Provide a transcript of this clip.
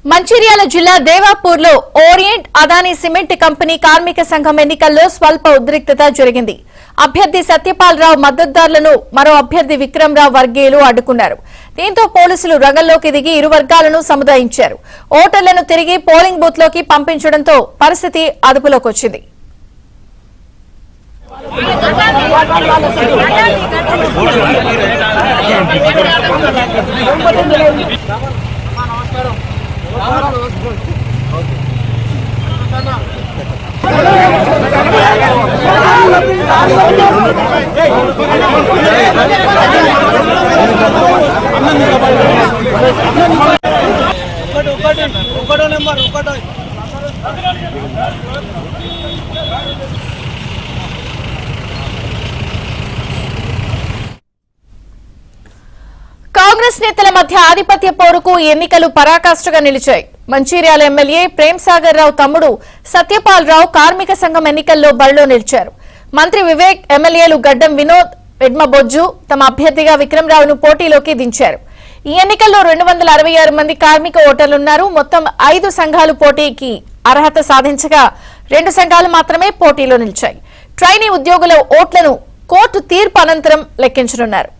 మంచిర్యాల జిల్లా దేవాపూర్లో orient Adani cement company కార్మిక సంఘం ఎన్నికల్లో స్వల్ప ఉద్రిక్తత జరిగింది. అభ్యర్థి సత్యపాల్ రావు మద్దతుదారులను మరో అభ్యర్థి విక్రమరావు వర్గీయులు అడ్డుకున్నారు. దీంతో పోలీసులు రంగంలోకి దిగి ఇరు వర్గాలను సముదాయించారు. ఓటర్లను తిరిగి పోలింగ్ బూత్ లోకి పంపించడంతో పరిస్థితి అదుపులోకి వచ్చింది. కాంగ్రెస్ నేతల మధ్య ఆధిపత్య పోరుకు ఎన్నికలు పరాకాష్ఠగా నిలిచాయి. మంచిర్యాల ఎమ్మెల్యే ప్రేమ్సాగర్ రావు తమ్ముడు సత్యపాల్ రావు కార్మిక సంఘం ఎన్నికల్లో బరిలో నిలిచారు. మంత్రి వివేక్, ఎమ్మెల్యేలు గడ్డం వినోద్, వెడ్మబొజ్జు తమ అభ్యర్థిగా విక్రమరావును పోటీలోకి దించారు. ఈ ఎన్నికల్లో 266 మంది కార్మిక ఓటర్లున్నారు. మొత్తం 5 సంఘాలు పోటీకి అర్హత సాధించగా 2 సంఘాలు మాత్రమే పోటీలో నిలిచాయి. ట్రైనీ ఉద్యోగుల ఓట్లను కోర్టు తీర్పు అనంతరం లెక్కించనున్నారు.